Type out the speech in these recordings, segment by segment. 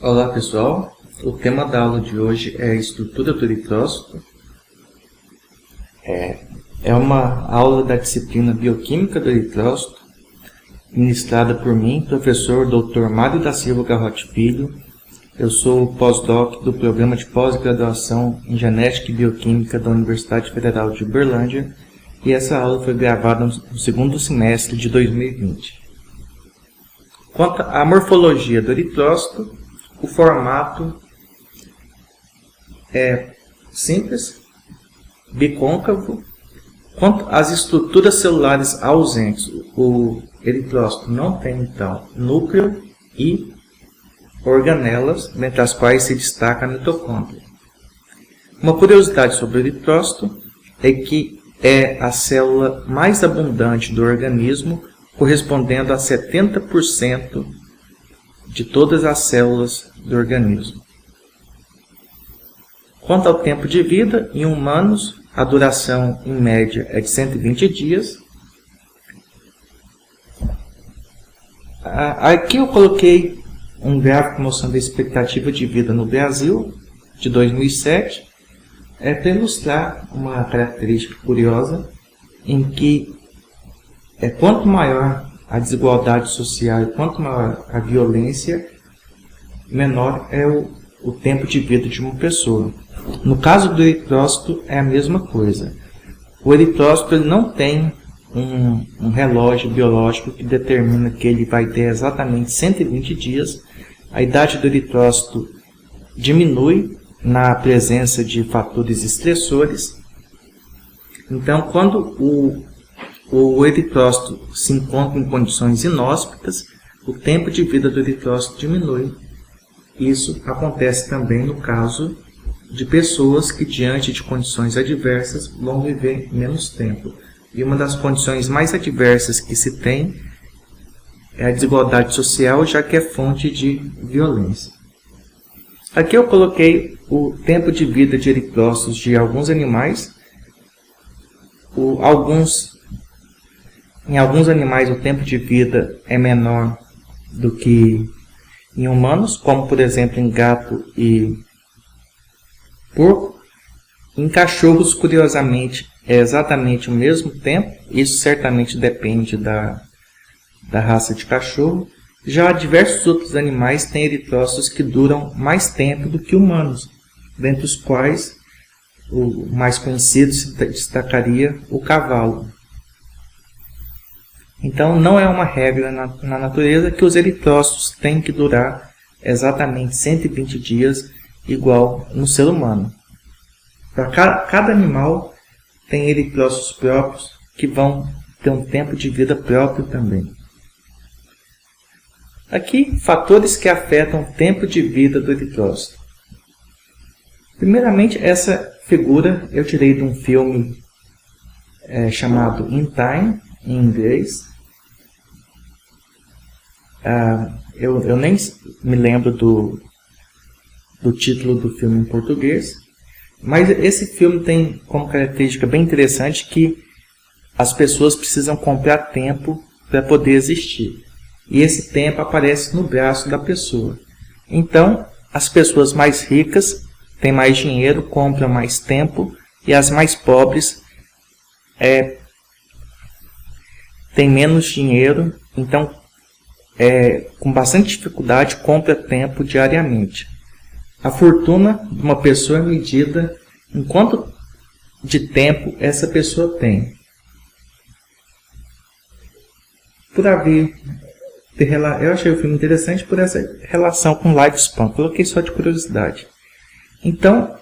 Olá pessoal, o tema da aula de hoje é a estrutura do eritrócito. É uma aula da disciplina Bioquímica do Eritrócito, ministrada por mim, professor Dr. Mário da Silva Garrote Filho. Eu sou o pós-doc do Programa de Pós-Graduação em Genética e Bioquímica da Universidade Federal de Uberlândia e essa aula foi gravada no segundo semestre de 2020. Quanto à morfologia do eritrócito, o formato é simples, bicôncavo. Quanto às estruturas celulares ausentes, o eritrócito não tem, então, núcleo e organelas, dentre as quais se destaca a mitocôndria. Uma curiosidade sobre o eritrócito é que é a célula mais abundante do organismo, correspondendo a 70% de todas as células do organismo. Quanto ao tempo de vida, em humanos, a duração em média é de 120 dias. Aqui eu coloquei um gráfico mostrando a expectativa de vida no Brasil, de 2007, para ilustrar uma característica curiosa, em que quanto maior a desigualdade social e quanto maior a violência, menor é o tempo de vida de uma pessoa. No caso do eritrócito é a mesma coisa. O eritrócito ele não tem um relógio biológico que determina que ele vai ter exatamente 120 dias. A idade do eritrócito diminui na presença de fatores estressores. Então, quando o eritrócito se encontra em condições inóspitas, o tempo de vida do eritrócito diminui. Isso acontece também no caso de pessoas que, diante de condições adversas, vão viver menos tempo. E uma das condições mais adversas que se tem é a desigualdade social, já que é fonte de violência. Aqui eu coloquei o tempo de vida de eritrócitos de alguns animais. Em alguns animais o tempo de vida é menor do que em humanos, como por exemplo em gato e porco. Em cachorros, curiosamente, é exatamente o mesmo tempo. Isso certamente depende da raça de cachorro. Já diversos outros animais têm eritrócitos que duram mais tempo do que humanos, dentre os quais o mais conhecido se destacaria o cavalo. Então, não é uma regra na natureza que os eritrócitos têm que durar exatamente 120 dias, igual no ser humano. Para cada animal tem eritrócitos próprios que vão ter um tempo de vida próprio também. Aqui, fatores que afetam o tempo de vida do eritrócito. Primeiramente, essa figura eu tirei de um filme chamado In Time, em inglês. Eu nem me lembro do título do filme em português, mas esse filme tem como característica bem interessante que as pessoas precisam comprar tempo para poder existir. E esse tempo aparece no braço da pessoa. Então, as pessoas mais ricas têm mais dinheiro, compram mais tempo, e as mais pobres têm menos dinheiro, então com bastante dificuldade compra tempo diariamente. A fortuna de uma pessoa é medida em quanto de tempo essa pessoa tem. Eu achei o filme interessante por essa relação com lifespan, coloquei só de curiosidade. Então,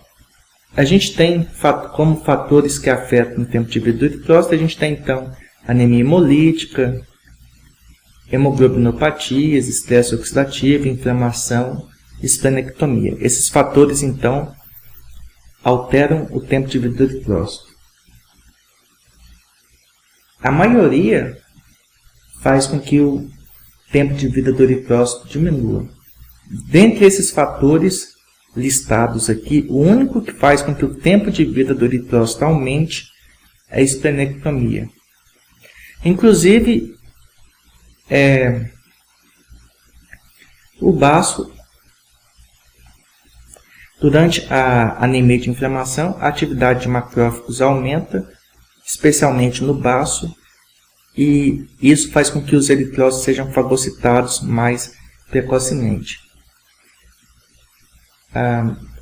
a gente tem como fatores que afetam o tempo de vida do eritrócito, a gente tem então anemia hemolítica, hemoglobinopatias, estresse oxidativo, inflamação, esplenectomia. Esses fatores, então, alteram o tempo de vida do eritrócito. A maioria faz com que o tempo de vida do eritrócito diminua. Dentre esses fatores listados aqui, o único que faz com que o tempo de vida do eritrócito aumente é a esplenectomia. Inclusive, o baço Durante a anemia de inflamação, a atividade de macrófagos aumenta, especialmente no baço, e isso faz com que os eritrócitos sejam fagocitados mais precocemente.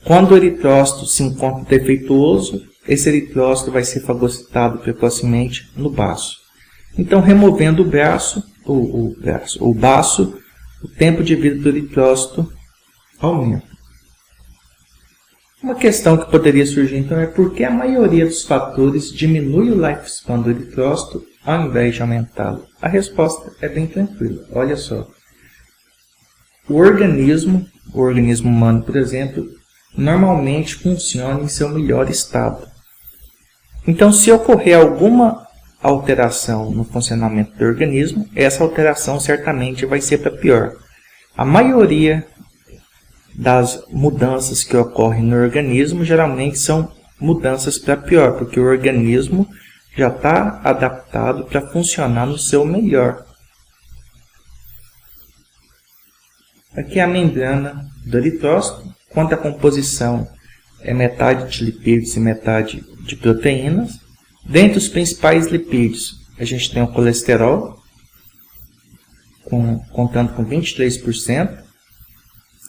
Quando o eritrócito se encontra defeituoso, esse eritrócito vai ser fagocitado precocemente no baço. Então, removendo o baço, o tempo de vida do eritrócito aumenta. Uma questão que poderia surgir então é por que a maioria dos fatores diminui o lifespan do eritrócito ao invés de aumentá-lo? A resposta é bem tranquila. Olha só. O organismo humano, por exemplo, normalmente funciona em seu melhor estado. Então, se ocorrer alguma alteração no funcionamento do organismo, essa alteração certamente vai ser para pior. A maioria das mudanças que ocorrem no organismo geralmente são mudanças para pior, porque o organismo já está adaptado para funcionar no seu melhor. Aqui é a membrana do eritrócito. Quanto à composição, é metade de lipídios e metade de proteínas. Dentre os principais lipídios, a gente tem o colesterol, contando com 23%,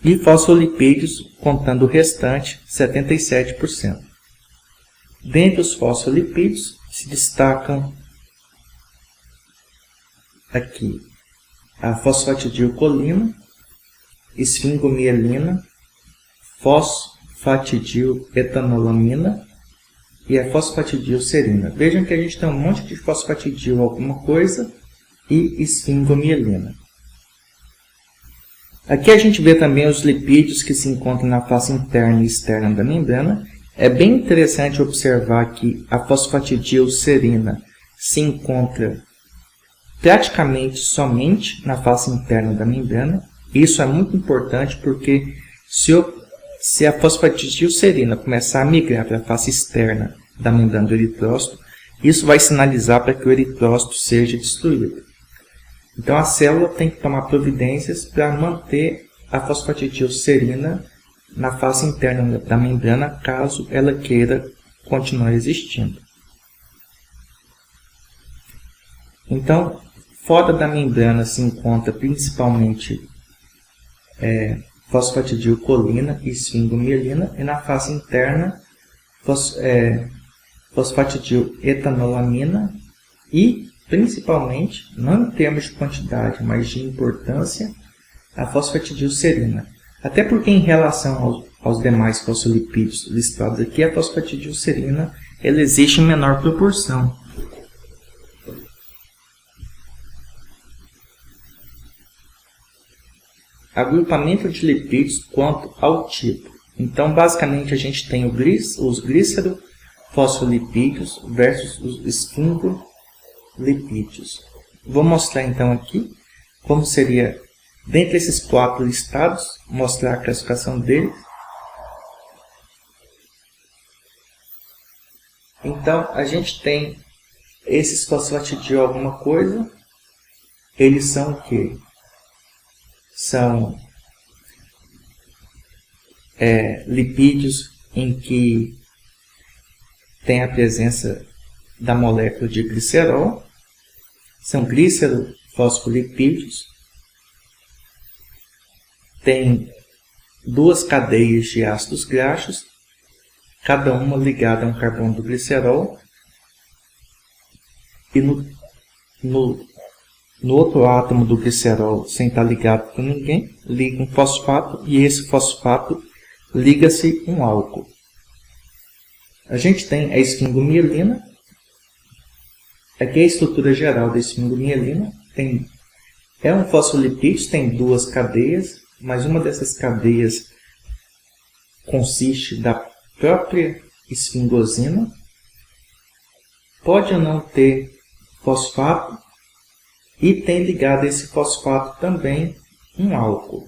e fosfolipídios, contando o restante, 77%. Dentre os fosfolipídios, se destacam aqui a fosfatidilcolina, esfingomielina, fosfatidiletanolamina e a fosfatidilserina. Vejam que a gente tem um monte de fosfatidil alguma coisa e esfingomielina. Aqui a gente vê também os lipídios que se encontram na face interna e externa da membrana. É bem interessante observar que a fosfatidilserina se encontra praticamente somente na face interna da membrana. Isso é muito importante porque se a fosfatidilserina começar a migrar para a face externa da membrana do eritrócito, isso vai sinalizar para que o eritrócito seja destruído. Então, a célula tem que tomar providências para manter a fosfatidilserina na face interna da membrana, caso ela queira continuar existindo. Então, fora da membrana se encontra principalmente fosfatidilcolina e esfingomielina, e na face interna fosfatidiletanolamina e, principalmente, não em termos de quantidade, mas de importância, a fosfatidilserina. Até porque, em relação aos demais fosfolipídios listados aqui, a fosfatidilserina ela existe em menor proporção. Agrupamento de lipídios quanto ao tipo. Então, basicamente, a gente tem os glicero-fosfolipídios versus os esfingolipídios. Vou mostrar então aqui como seria, dentre esses 4 listados, mostrar a classificação deles. Então, a gente tem esses fosfatidil alguma coisa. Eles são o quê? São lipídios em que tem a presença da molécula de glicerol. São glicerofosfolipídios. Tem 2 cadeias de ácidos graxos, cada uma ligada a um carbono do glicerol. E no outro átomo do glicerol, sem estar ligado com ninguém, liga um fosfato e esse fosfato liga-se um álcool. A gente tem a esfingomielina. Aqui é a estrutura geral da esfingomielina. É um fosfolipídio, tem 2 cadeias, mas uma dessas cadeias consiste da própria esfingosina. Pode ou não ter fosfato, e tem ligado a esse fosfato também um álcool.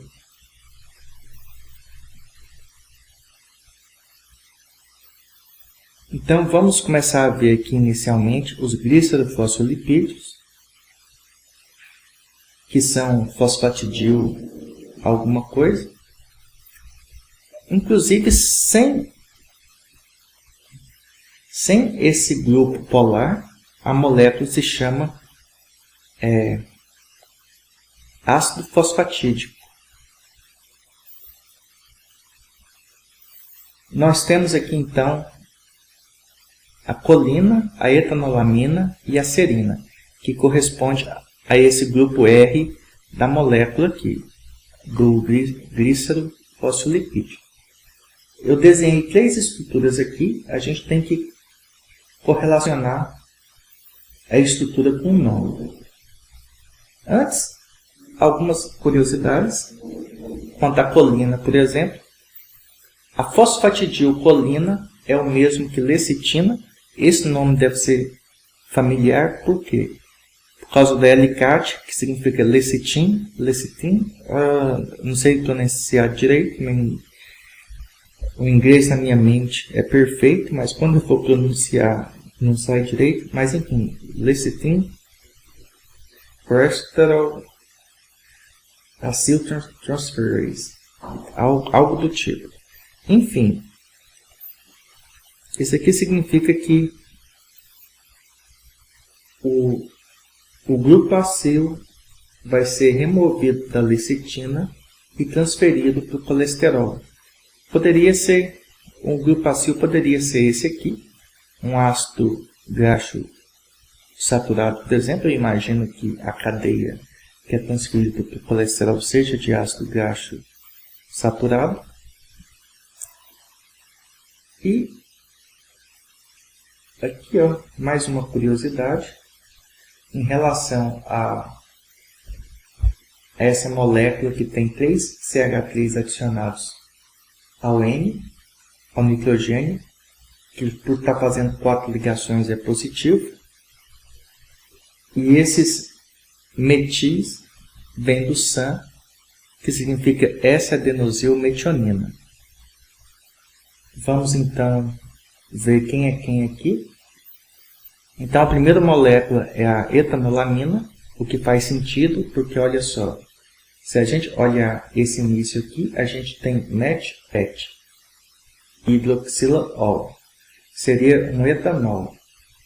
Então, vamos começar a ver aqui inicialmente os glicerofosfolipídios, que são fosfatidil alguma coisa. Inclusive, sem esse grupo polar, a molécula se chama ácido fosfatídico. Nós temos aqui, então, a colina, a etanolamina e a serina, que corresponde a esse grupo R da molécula aqui, do glícero fosfolipídico. Eu desenhei 3 estruturas aqui, a gente tem que correlacionar a estrutura com o nome. Antes, algumas curiosidades quanto à colina, por exemplo. A fosfatidilcolina é o mesmo que lecitina. Esse nome deve ser familiar, por quê? Por causa do alicate, que significa lecitin. Não sei pronunciar direito, o inglês na minha mente é perfeito, mas quando eu for pronunciar não sai direito. Mas enfim, lecitin, acyltransferase, algo do tipo. Enfim, isso aqui significa que o grupo acil vai ser removido da lecitina e transferido para o colesterol. Poderia ser, um grupo acil poderia ser esse aqui, um ácido graxo saturado, por exemplo. Eu imagino que a cadeia que é transferida para o colesterol seja de ácido graxo saturado. E aqui, ó, mais uma curiosidade em relação a essa molécula que tem 3 CH3 adicionados ao N, ao nitrogênio, que por estar fazendo 4 ligações é positivo. E esses metis vêm do SAN, que significa S-adenosilmetionina. Vamos então ver quem é quem aqui. Então a primeira molécula é a etanolamina, o que faz sentido, porque olha só, se a gente olhar esse início aqui, a gente tem MET-PET, hidroxilalol, seria um etanol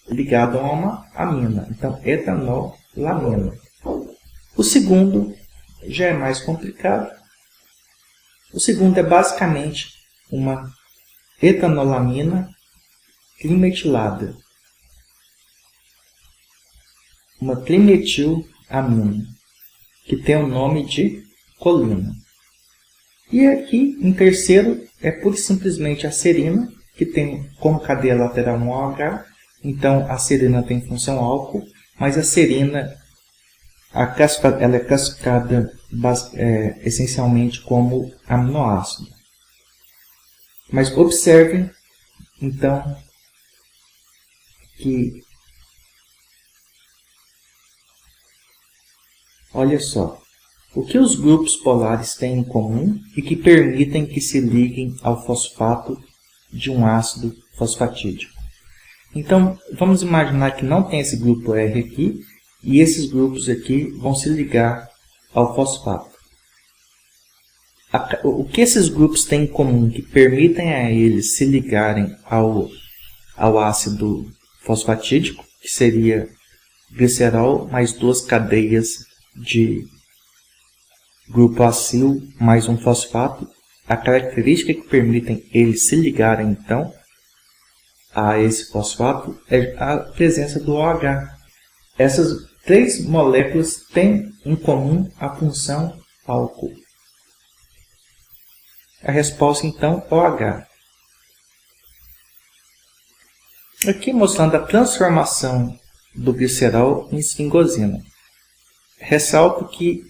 ligado a uma amina, então etanolamina. O segundo já é mais complicado. O segundo é basicamente uma etanolamina trimetilada, uma trimetilamina, que tem o nome de colina. E aqui, em terceiro, é pura e simplesmente a serina, que tem como cadeia lateral um OH. Então, a serina tem função álcool, mas a serina ela é classificada essencialmente como aminoácido. Mas observem, então, que, olha só, o que os grupos polares têm em comum e que permitem que se liguem ao fosfato de um ácido fosfatídico. Então, vamos imaginar que não tem esse grupo R aqui, e esses grupos aqui vão se ligar ao fosfato. O que esses grupos têm em comum que permitem a eles se ligarem ao ácido fosfatídico, que seria glicerol mais 2 cadeias de grupo acil mais um fosfato. A característica que permitem eles se ligarem, então, a esse fosfato é a presença do OH. Essas 3 moléculas têm em comum a função álcool. A resposta, então, OH. Aqui mostrando a transformação do glicerol em esfingosina. Ressalto que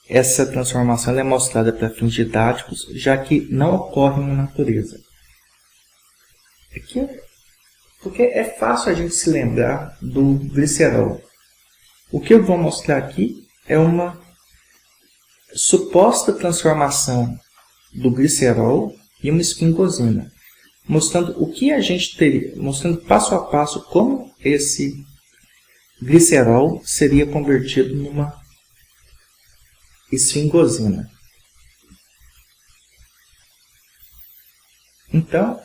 essa transformação é mostrada para fins didáticos, já que não ocorre na natureza. Aqui, porque é fácil a gente se lembrar do glicerol. O que eu vou mostrar aqui é uma suposta transformação do glicerol em uma esfingosina, mostrando o que a gente teria, mostrando passo a passo como esse glicerol seria convertido numa esfingosina. Então,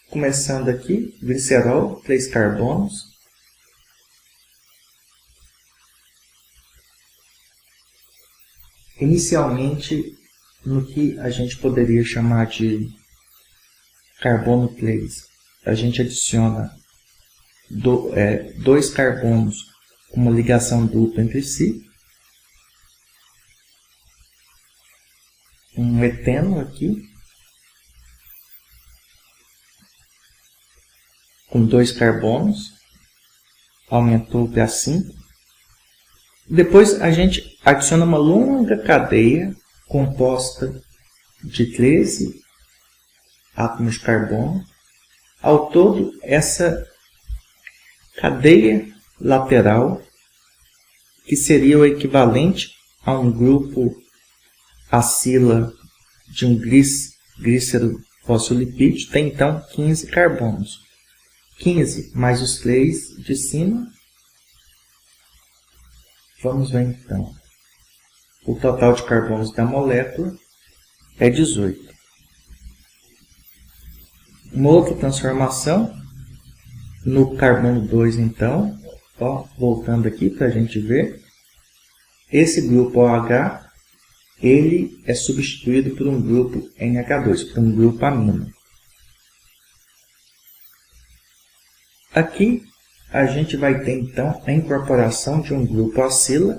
começando aqui, glicerol, 3 carbonos. Inicialmente, no que a gente poderia chamar de carbono 3, a gente adiciona 2 carbonos com uma ligação dupla entre si. Um eteno aqui, com 2 carbonos, aumentou para 5. Depois a gente adiciona uma longa cadeia composta de 13 átomos de carbono. Ao todo, essa cadeia lateral, que seria o equivalente a um grupo acila de um glícero fosfolipídio, tem então 15 carbonos. 15 mais os 3 de cima. Vamos ver então. O total de carbonos da molécula é 18. Uma outra transformação no carbono 2, então, voltando aqui para a gente ver, esse grupo OH ele é substituído por um grupo NH2, por um grupo amino. Aqui a gente vai ter então a incorporação de um grupo acila.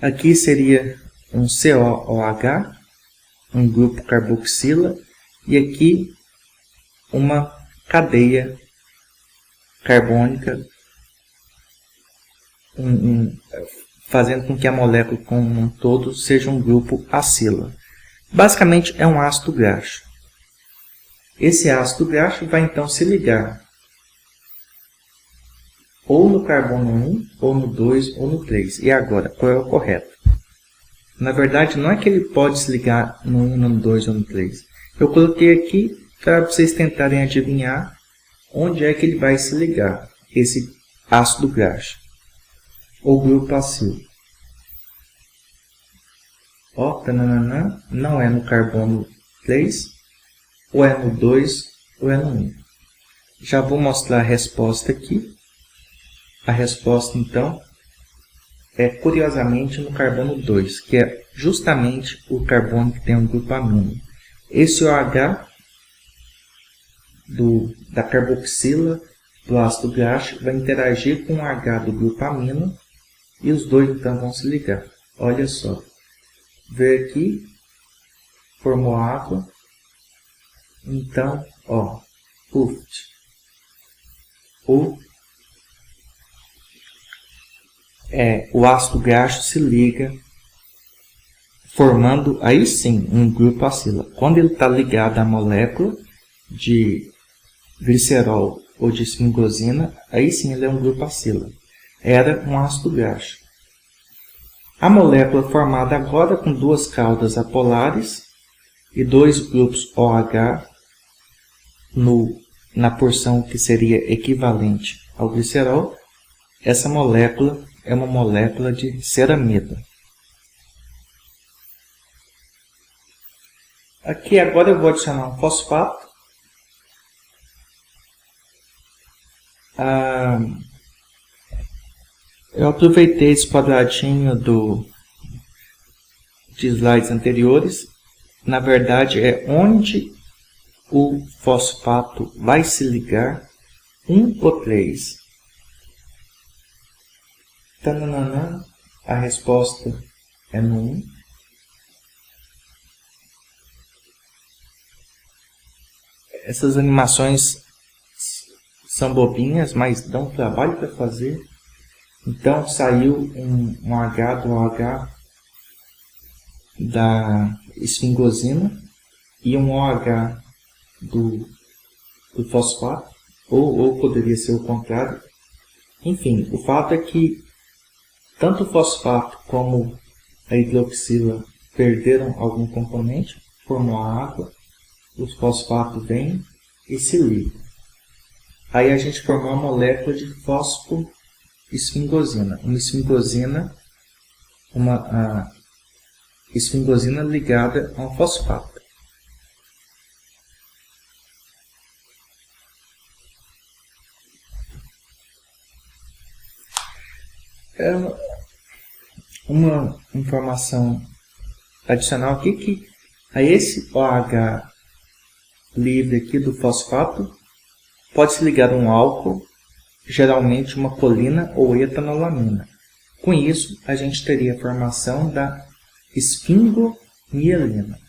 Aqui seria um COOH, um grupo carboxila, e aqui uma cadeia carbônica, fazendo com que a molécula como um todo seja um grupo acila. Basicamente é um ácido graxo. Esse ácido graxo vai então se ligar ou no carbono 1, ou no 2, ou no 3. E agora, qual é o correto? Na verdade, não é que ele pode se ligar no 1, no 2 ou no 3. Eu coloquei aqui para vocês tentarem adivinhar onde é que ele vai se ligar, esse ácido graxo, ou grupo acilo. Tananana, não é no carbono 3, ou é no 2, ou é no 1. Já vou mostrar a resposta aqui. A resposta, então, é curiosamente no carbono 2, que é justamente o carbono que tem um grupo amino. Esse OH da carboxila do ácido graxo vai interagir com o H do grupo amino e os dois então vão se ligar. Olha só. Vê aqui, formou água. Então, o ácido graxo se liga, formando aí sim um grupo acila. Quando ele está ligado à molécula de glicerol ou de esfingosina, aí sim ele é um grupo acila. Era um ácido graxo. A molécula formada agora com 2 caudas apolares e 2 grupos OH na porção que seria equivalente ao glicerol, essa molécula é uma molécula de ceramida. Aqui agora eu vou adicionar um fosfato. Eu aproveitei esse quadradinho de slides anteriores. Na verdade, é onde o fosfato vai se ligar, 1 ou 3. Tananana, a resposta é no 1. Essas animações são bobinhas, mas dão trabalho para fazer. Então saiu um H do OH da esfingosina e um OH do fosfato, ou poderia ser o contrário. Enfim, o fato é que tanto o fosfato como a hidroxila perderam algum componente, formou a água, o fosfato vem e se liga. Aí a gente formou a molécula de fosfoesfingosina, uma esfingosina ligada a um fosfato. É uma informação adicional aqui que a esse OH livre aqui do fosfato pode se ligar a um álcool, geralmente uma colina ou etanolamina. Com isso, a gente teria a formação da esfingomielina.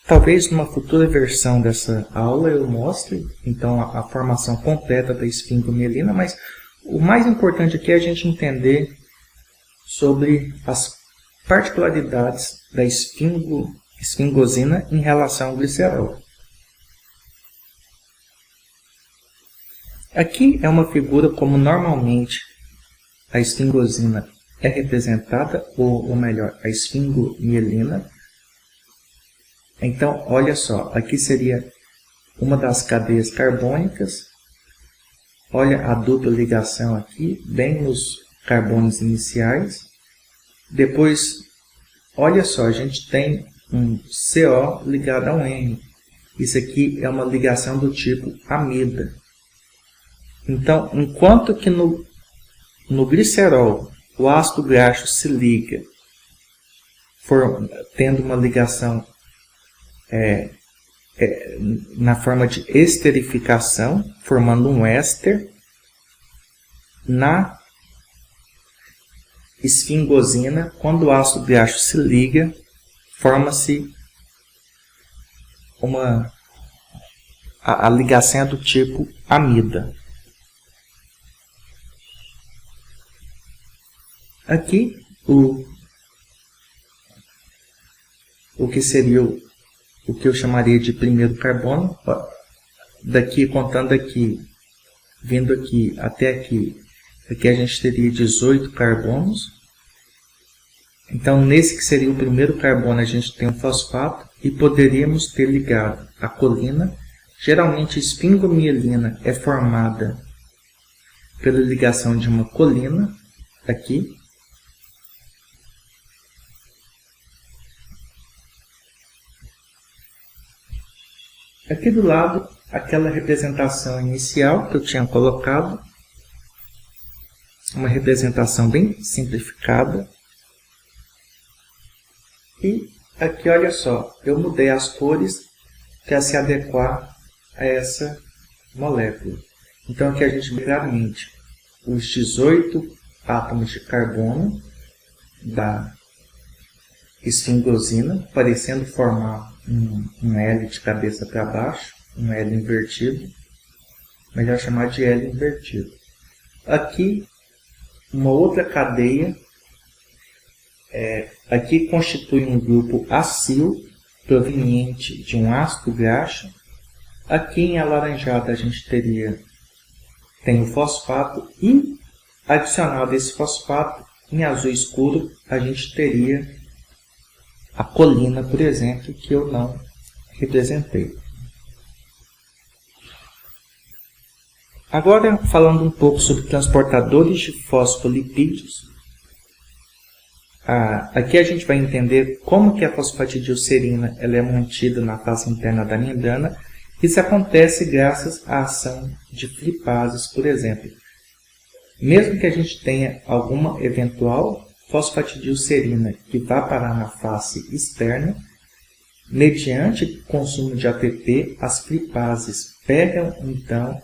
Talvez numa futura versão dessa aula eu mostre então a formação completa da esfingomielina, mas o mais importante aqui é a gente entender sobre as particularidades da esfingosina em relação ao glicerol. Aqui é uma figura como normalmente a esfingosina é representada, ou melhor, a esfingomielina. Então, olha só, aqui seria uma das cadeias carbônicas. Olha a dupla ligação aqui, bem nos carbonos iniciais. Depois, olha só, a gente tem um CO ligado a um N. Isso aqui é uma ligação do tipo amida. Então, enquanto que no glicerol o ácido graxo se liga, tendo uma ligação na forma de esterificação, formando um éster, na esfingosina, quando o ácido graxo se liga, forma-se a ligação é do tipo amida. Aqui, o que seria o que eu chamaria de primeiro carbono, daqui, contando aqui, vindo aqui até aqui a gente teria 18 carbonos. Então, nesse que seria o primeiro carbono, a gente tem um fosfato e poderíamos ter ligado a colina. Geralmente, a esfingomielina é formada pela ligação de uma colina, aqui. Aqui do lado, aquela representação inicial que eu tinha colocado, uma representação bem simplificada. E aqui, olha só, eu mudei as cores para se adequar a essa molécula. Então, aqui a gente vê claramente os 18 átomos de carbono da esfingosina, parecendo formar um L de cabeça para baixo, um L invertido, melhor chamar de L invertido. Aqui, uma outra cadeia, aqui constitui um grupo acil, proveniente de um ácido graxo. Aqui em alaranjado a gente tem o fosfato e, adicionado a esse fosfato, em azul escuro a gente teria a colina, por exemplo, que eu não representei. Agora, falando um pouco sobre transportadores de fosfolipídios, aqui a gente vai entender como que a fosfatidilcerina ela é mantida na face interna da membrana. Isso acontece graças à ação de flipases, por exemplo. Mesmo que a gente tenha alguma eventual fosfatidilcerina que vá parar na face externa, mediante o consumo de ATP, as flipases pegam então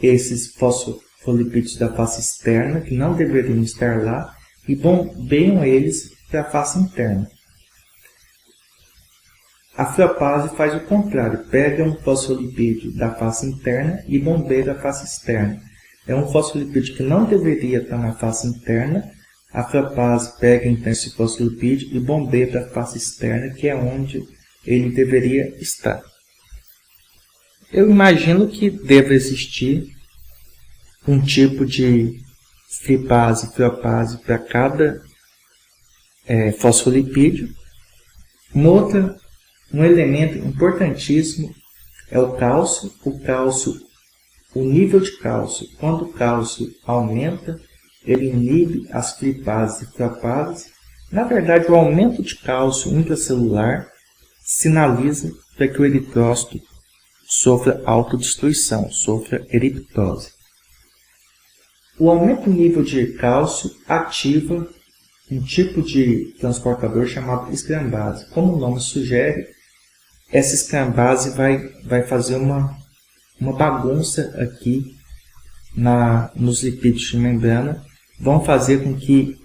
esses fosfolipídios da face externa, que não deveriam estar lá, e bombeiam eles para a face interna. A flipase faz o contrário, pega um fosfolipídio da face interna e bombeia da face externa. É um fosfolipídio que não deveria estar na face interna. A flipase pega então esse fosfolipídio e bombeia para a face externa, que é onde ele deveria estar. Eu imagino que deva existir um tipo de flipase para cada fosfolipídio. Um elemento importantíssimo é o cálcio. O nível de cálcio, quando o cálcio aumenta, ele inibe as flipases e flipases. Na verdade, o aumento de cálcio intracelular sinaliza para que o eritrócito sofra autodestruição, sofra eriptose. O aumento do nível de cálcio ativa um tipo de transportador chamado scram-base. Como o nome sugere, essa scram-base vai fazer uma bagunça aqui nos lipídios de membrana, vão fazer com que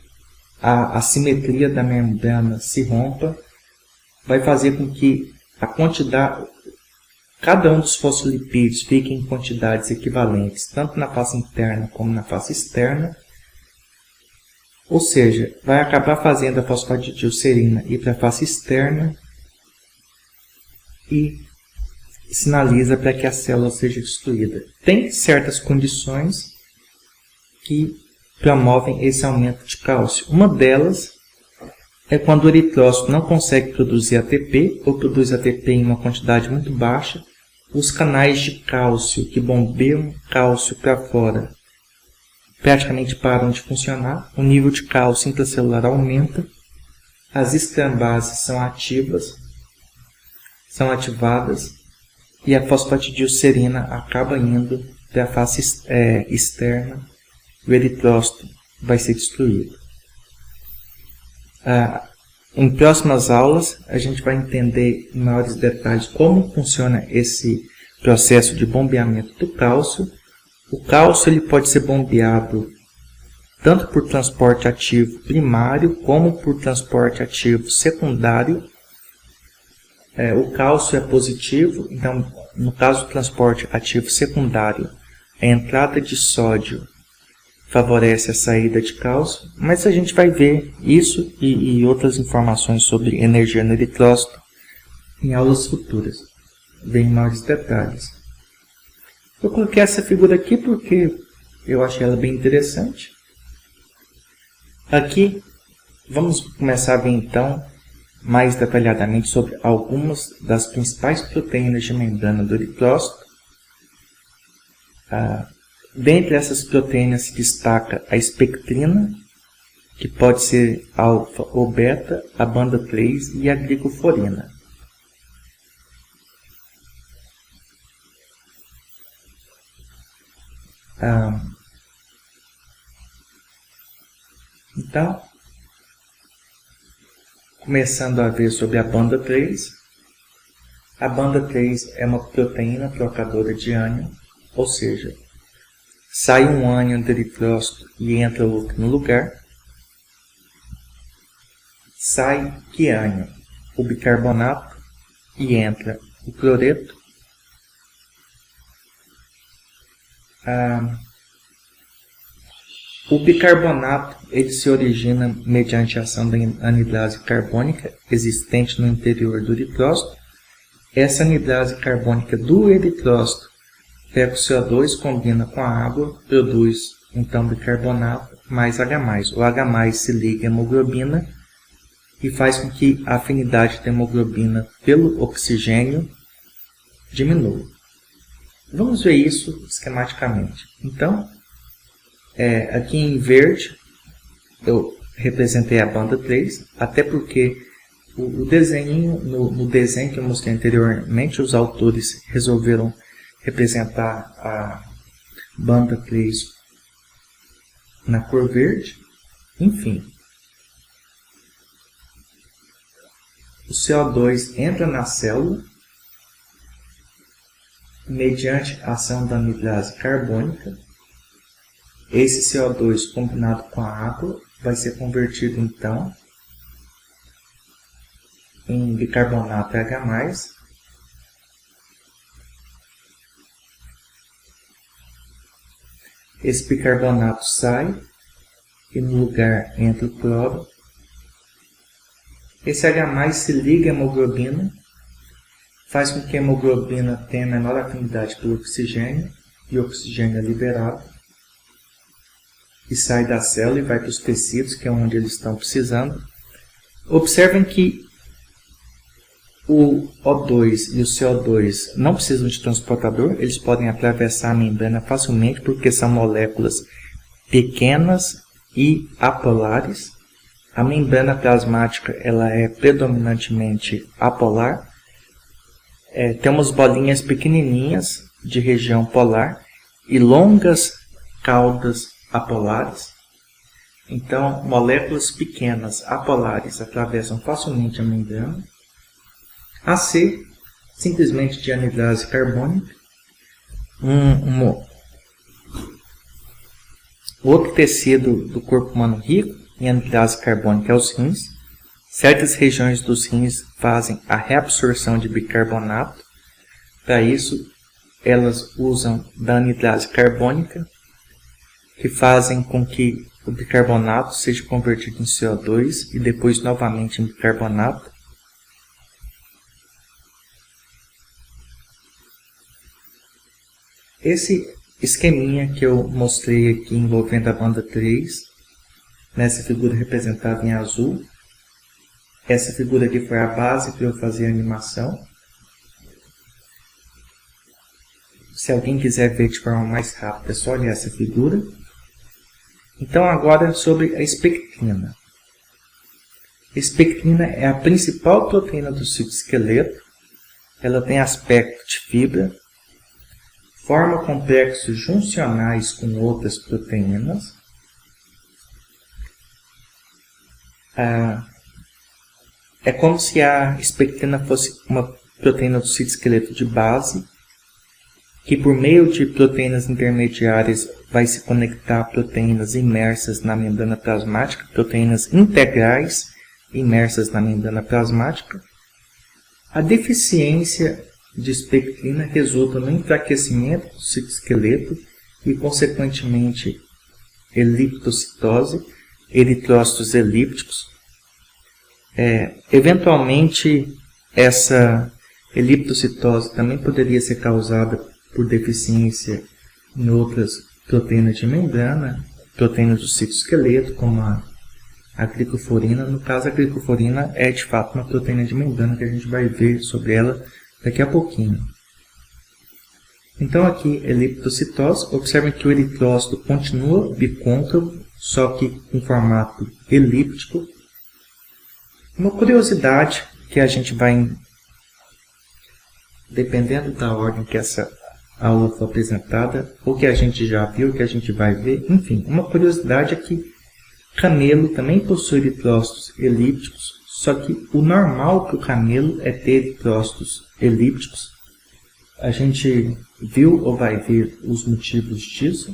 a simetria da membrana se rompa, vai fazer com que cada um dos fosfolipídios fique em quantidades equivalentes, tanto na face interna como na face externa. Ou seja, vai acabar fazendo a fosfatidilcerina ir para a face externa e sinaliza para que a célula seja destruída. Tem certas condições que promovem esse aumento de cálcio. Uma delas é quando o eritrócito não consegue produzir ATP ou produz ATP em uma quantidade muito baixa. Os canais de cálcio que bombeiam cálcio para fora praticamente param de funcionar, o nível de cálcio intracelular aumenta, as scram-bases são ativadas e a fosfatidilcerina acaba indo para a face externa e o eritrócito vai ser destruído. Em próximas aulas a gente vai entender em maiores detalhes como funciona esse processo de bombeamento do cálcio. O cálcio ele pode ser bombeado tanto por transporte ativo primário como por transporte ativo secundário. O cálcio é positivo, então no caso do transporte ativo secundário, a entrada de sódio favorece a saída de cálcio, mas a gente vai ver isso e outras informações sobre energia no eritrócito em aulas futuras, bem em maiores detalhes. Eu coloquei essa figura aqui porque eu achei ela bem interessante. Aqui, vamos começar a ver então mais detalhadamente sobre algumas das principais proteínas de membrana do eritrócito. Dentre essas proteínas se destaca a espectrina, que pode ser alfa ou beta, a banda 3 e a glicoforina. Então, começando a ver sobre a banda 3. A banda 3 é uma proteína trocadora de ânion, ou seja, sai um ânion do eritrócito e entra outro no lugar. Sai que ânion? O bicarbonato e entra o cloreto. O bicarbonato ele se origina mediante a ação da anidrase carbônica existente no interior do eritrócito. Essa anidrase carbônica do eritrócito pega o CO2, combina com a água, produz então bicarbonato mais H+. O H+ se liga à hemoglobina e faz com que a afinidade da hemoglobina pelo oxigênio diminua. Vamos ver isso esquematicamente. Então, aqui em verde eu representei a banda 3, até porque no desenho que eu mostrei anteriormente, os autores resolveram representar a banda 3 na cor verde. Enfim, o CO2 entra na célula mediante a ação da anidrase carbônica. Esse CO2 combinado com a água vai ser convertido então em bicarbonato H+. Esse bicarbonato sai e no lugar entra o cloro. Esse H+ se liga à hemoglobina, faz com que a hemoglobina tenha menor afinidade pelo oxigênio e o oxigênio é liberado e sai da célula e vai para os tecidos, que é onde eles estão precisando. Observem que o O2 e o CO2 não precisam de transportador, eles podem atravessar a membrana facilmente porque são moléculas pequenas e apolares. A membrana plasmática ela é predominantemente apolar. Tem umas bolinhas pequenininhas de região polar e longas caudas apolares. Então, moléculas pequenas apolares atravessam facilmente a membrana. AC, simplesmente de anidrase carbônica. Outro tecido do corpo humano rico em anidrase carbônica é os rins. Certas regiões dos rins fazem a reabsorção de bicarbonato. Para isso, elas usam da anidrase carbônica, que fazem com que o bicarbonato seja convertido em CO2 e depois novamente em bicarbonato. Esse esqueminha que eu mostrei aqui envolvendo a banda 3, nessa figura representada em azul, essa figura aqui foi a base para eu fazer a animação. Se alguém quiser ver de forma mais rápida, é só olhar essa figura. Então agora sobre a espectrina. A espectrina é a principal proteína do citoesqueleto. Ela tem aspecto de fibra, forma complexos juncionais com outras proteínas. É como se a espectrina fosse uma proteína do citoesqueleto de base, que por meio de proteínas intermediárias vai se conectar a proteínas imersas na membrana plasmática, proteínas integrais imersas na membrana plasmática. A deficiência de espectrina resulta no enfraquecimento do citoesqueleto e, consequentemente, eliptocitose, eritrócitos elípticos. Eventualmente, essa eliptocitose também poderia ser causada por deficiência em outras proteínas de membrana, proteínas do citoesqueleto, como a glicoforina. No caso, a glicoforina é de fato uma proteína de membrana, que a gente vai ver sobre ela daqui a pouquinho. Então aqui, eliptocitose. Observem que o eritrócito continua bicôncavo, só que em formato elíptico. Uma curiosidade que a gente vai, dependendo da ordem que essa aula for apresentada, ou que a gente já viu, que a gente vai ver, enfim, uma curiosidade é que camelo também possui eritrócitos elípticos, só que o normal para o camelo é ter eritrócitos elípticos. A gente viu ou vai ver os motivos disso.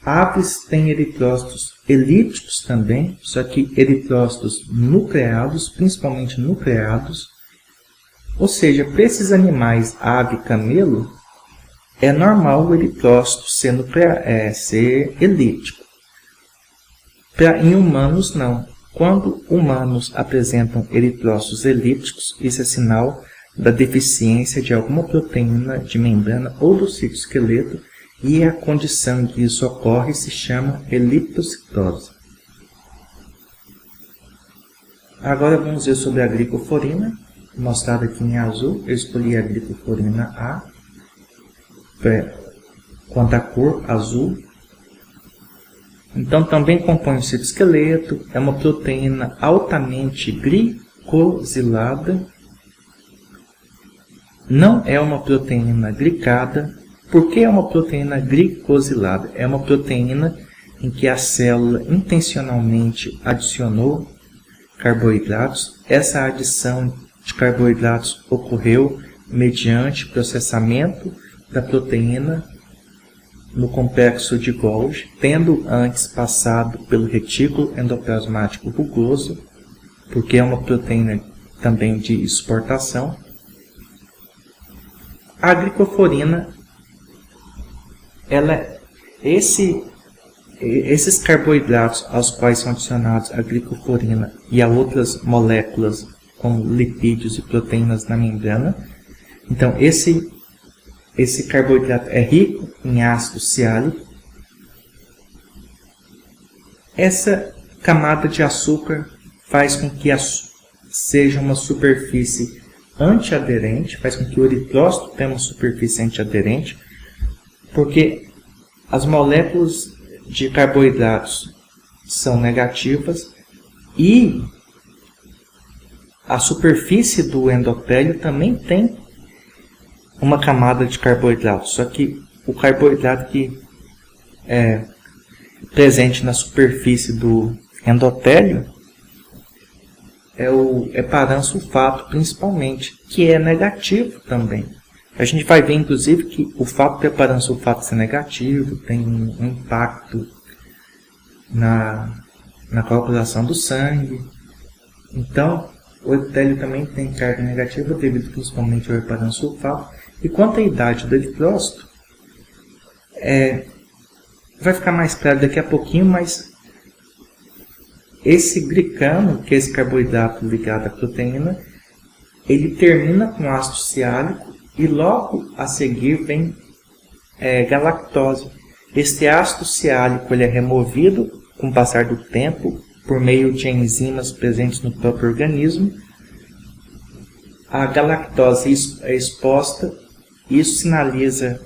Aves têm eritrócitos elípticos também, só que eritrócitos nucleados, principalmente nucleados. Ou seja, para esses animais, ave e camelo, é normal o eritrócito ser elíptico. Em humanos, não. Quando humanos apresentam eritrócitos elípticos, isso é sinal da deficiência de alguma proteína de membrana ou do citoesqueleto, e a condição em que isso ocorre se chama eliptocitose. Agora vamos ver sobre a glicoforina, mostrada aqui em azul. Eu escolhi a glicoforina A, quanto à cor azul. Então também compõe o citoesqueleto, é uma proteína altamente glicosilada, não é uma proteína glicada. Por que é uma proteína glicosilada? É uma proteína em que a célula intencionalmente adicionou carboidratos. Essa adição de carboidratos ocorreu mediante processamento da proteína no complexo de Golgi, tendo antes passado pelo retículo endoplasmático rugoso, porque é uma proteína também de exportação. A glicoforina, esses carboidratos aos quais são adicionados a glicoforina e a outras moléculas como lipídios e proteínas na membrana. Então esse carboidrato é rico em ácido siálico. Essa camada de açúcar faz com que seja uma superfície antiaderente, faz com que o eritrócito tenha uma superfície antiaderente, porque as moléculas de carboidratos são negativas e a superfície do endotélio também tem uma camada de carboidrato, só que o carboidrato que presente na superfície do endotélio é o heparan-sulfato, principalmente, que é negativo também. A gente vai ver, inclusive, que o fato do heparan-sulfato ser negativo tem um impacto na coagulação do sangue. Então, o epitélio também tem carga negativa devido principalmente ao heparan-sulfato. E quanto à idade do eritrócito, vai ficar mais claro daqui a pouquinho, mas esse glicano, que é esse carboidrato ligado à proteína, ele termina com ácido ciálico e logo a seguir vem galactose. Este ácido ciálico ele é removido com o passar do tempo por meio de enzimas presentes no próprio organismo. A galactose é exposta, isso sinaliza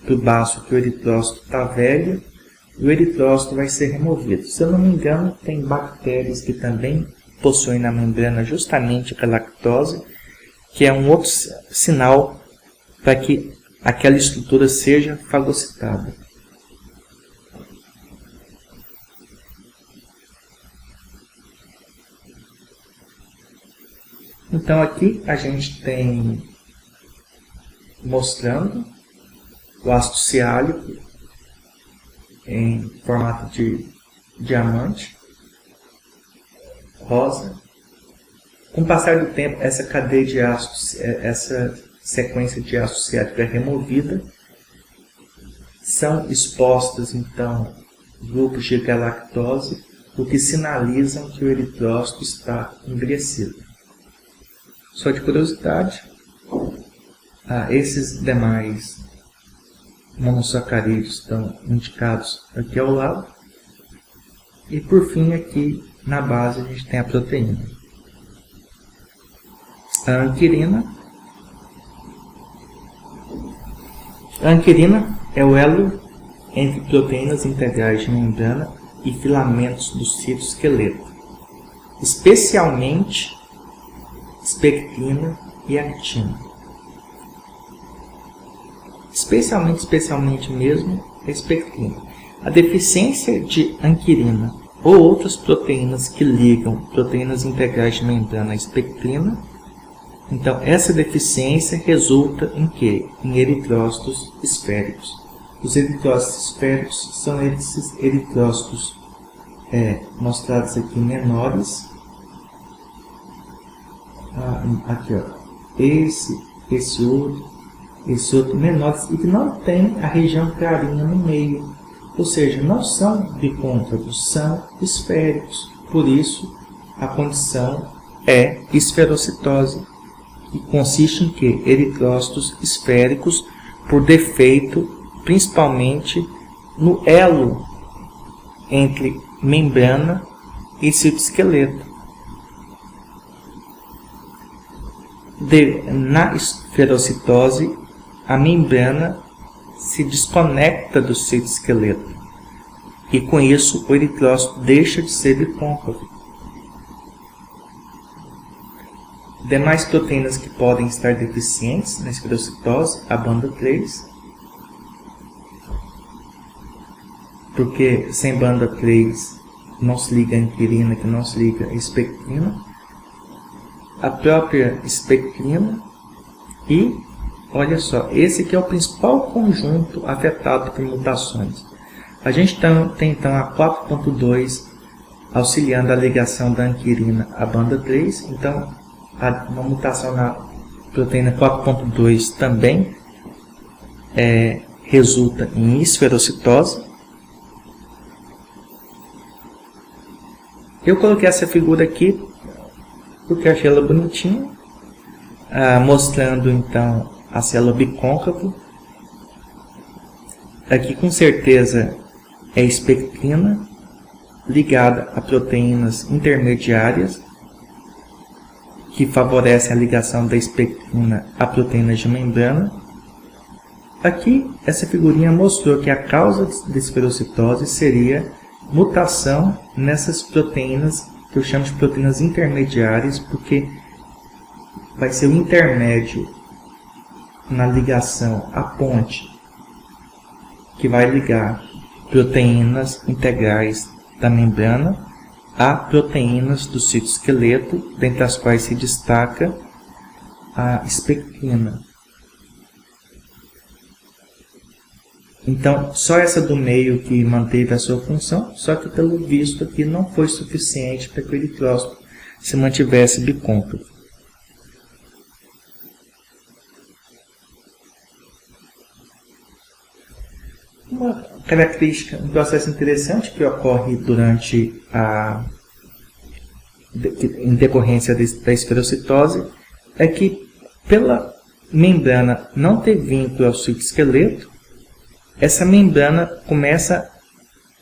para o baço que o eritrócito está velho e o eritrócito vai ser removido. Se eu não me engano, tem bactérias que também possuem na membrana justamente a galactose, que é um outro sinal para que aquela estrutura seja fagocitada. Então aqui a gente tem mostrando o ácido ciálico em formato de diamante rosa. Com o passar do tempo, essa cadeia de ácidos, essa sequência de ácido ciálico é removida. São expostas então grupos de galactose, o que sinalizam que o eritrócito está envelhecido. Só de curiosidade, esses demais monossacarídeos estão indicados aqui ao lado. E por fim, aqui na base a gente tem a proteína. A anquirina. A anquirina é o elo entre proteínas integrais de membrana e filamentos do citoesqueleto, especialmente espectrina e actina. Especialmente mesmo a espectrina. A deficiência de anquirina ou outras proteínas que ligam proteínas integrais de membrana à espectrina, então essa deficiência resulta em quê? Em eritrócitos esféricos. Os eritrócitos esféricos são esses eritrócitos mostrados aqui menores. Aqui, ó, esse outro menores e que não tem a região clarinha no meio, ou seja, não são bicôncavos, são esféricos. Por isso, a condição é esferocitose, que consiste em que? Eritrócitos esféricos por defeito, principalmente no elo entre membrana e citoesqueleto. Na esferocitose, a membrana se desconecta do citoesqueleto e com isso o eritrócito deixa de ser bicôncavo. Demais proteínas que podem estar deficientes na esferocitose, a banda 3, porque sem banda 3 não se liga a anquirina, que não se liga a espectrina, a própria espectrina e, olha só, esse aqui é o principal conjunto afetado por mutações. A gente tem então a 4.2 auxiliando a ligação da anquirina à banda 3, então uma mutação na proteína 4.2 também resulta em esferocitose. Eu coloquei essa figura aqui porque achei ela bonitinha, mostrando então a célula bicôncavo. Aqui com certeza é espectrina ligada a proteínas intermediárias que favorecem a ligação da espectrina a proteínas de membrana. Aqui essa figurinha mostrou que a causa da esferocitose seria mutação nessas proteínas que eu chamo de proteínas intermediárias, porque vai ser o intermédio na ligação, a ponte que vai ligar proteínas integrais da membrana a proteínas do citoesqueleto, dentre as quais se destaca a espectrina. Então, só essa do meio que manteve a sua função, só que pelo visto aqui não foi suficiente para que o eritrócito se mantivesse bicôncavo. Uma característica, um processo interessante que ocorre em decorrência da esferocitose é que, pela membrana não ter vínculo ao citoesqueleto, essa membrana começa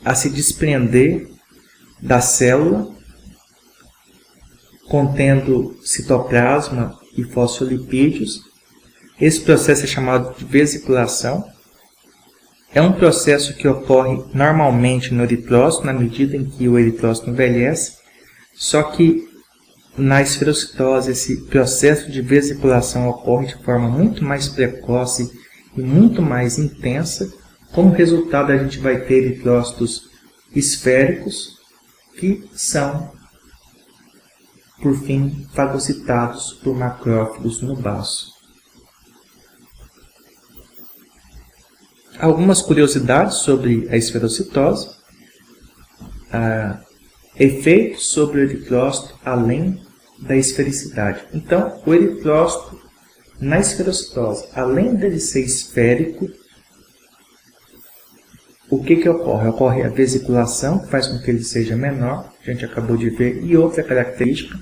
a se desprender da célula, contendo citoplasma e fosfolipídios. Esse processo é chamado de vesiculação. É um processo que ocorre normalmente no eritrócito, na medida em que o eritrócito envelhece, só que na esferocitose esse processo de vesiculação ocorre de forma muito mais precoce e muito mais intensa. Como resultado, a gente vai ter eritrócitos esféricos, que são, por fim, fagocitados por macrófagos no baço. Algumas curiosidades sobre a esferocitose. Efeitos sobre o eritrócito além da esfericidade. Então, o eritrócito na esferocitose, além dele ser esférico, o que ocorre? Ocorre a vesiculação, que faz com que ele seja menor, a gente acabou de ver, e outra característica,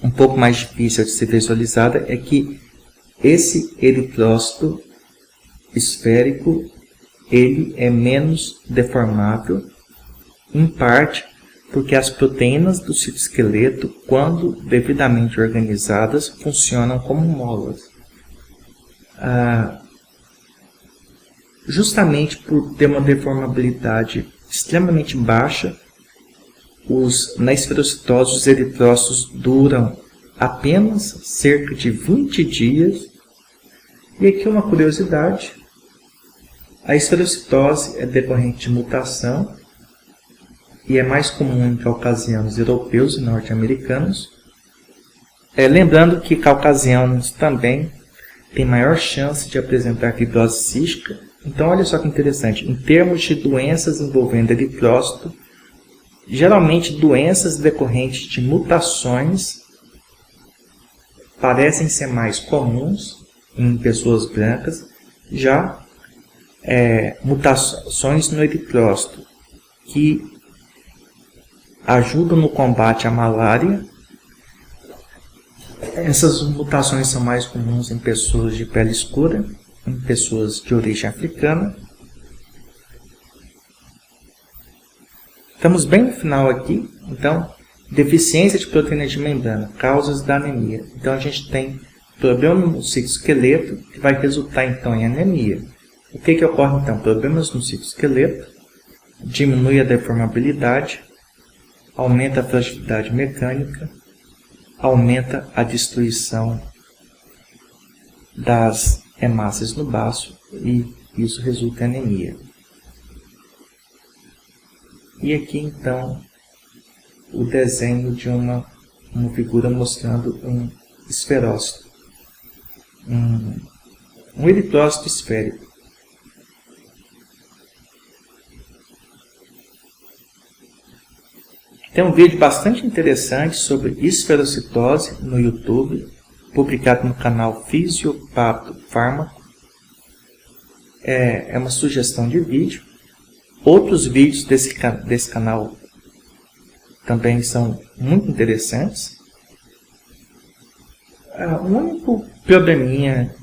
um pouco mais difícil de ser visualizada, é que esse eritrócito esférico, ele é menos deformável, em parte porque as proteínas do citoesqueleto, quando devidamente organizadas, funcionam como molas. Justamente por ter uma deformabilidade extremamente baixa, na esferocitose os eritrócitos duram apenas cerca de 20 dias. E aqui uma curiosidade: a esferocitose é decorrente de mutação e é mais comum em caucasianos europeus e norte-americanos. Lembrando que caucasianos também têm maior chance de apresentar fibrose cística. Então, olha só que interessante, em termos de doenças envolvendo eritrócito, geralmente doenças decorrentes de mutações parecem ser mais comuns em pessoas brancas, já mutações no eritrócito que ajudam no combate à malária. Essas mutações são mais comuns em pessoas de pele escura, em pessoas de origem africana. Estamos bem no final aqui. Então, deficiência de proteína de membrana, causas da anemia. Então, a gente tem problema no citoesqueleto, que vai resultar então em anemia. O que ocorre então? Problemas no citoesqueleto, diminui a deformabilidade, aumenta a fragilidade mecânica, aumenta a destruição das hemácias no baço e isso resulta em anemia. E aqui então o desenho de uma figura mostrando um esferócito, um eritrócito esférico. Tem um vídeo bastante interessante sobre esferocitose no YouTube, publicado no canal Fisiopato Fármaco. É uma sugestão de vídeo. Outros vídeos desse canal também são muito interessantes. O único probleminha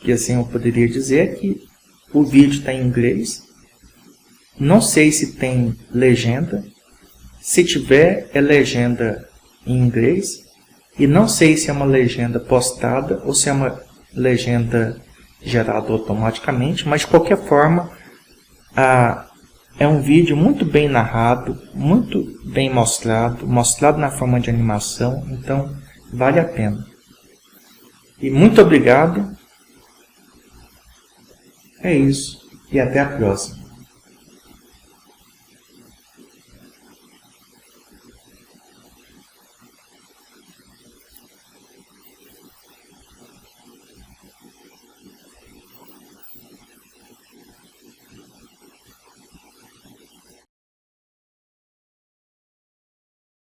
que assim eu poderia dizer é que o vídeo está em inglês. Não sei se tem legenda. Se tiver, é legenda em inglês. E não sei se é uma legenda postada ou se é uma legenda gerada automaticamente. Mas de qualquer forma, é um vídeo muito bem narrado, muito bem mostrado na forma de animação. Então, vale a pena. E muito obrigado. É isso. E até a próxima.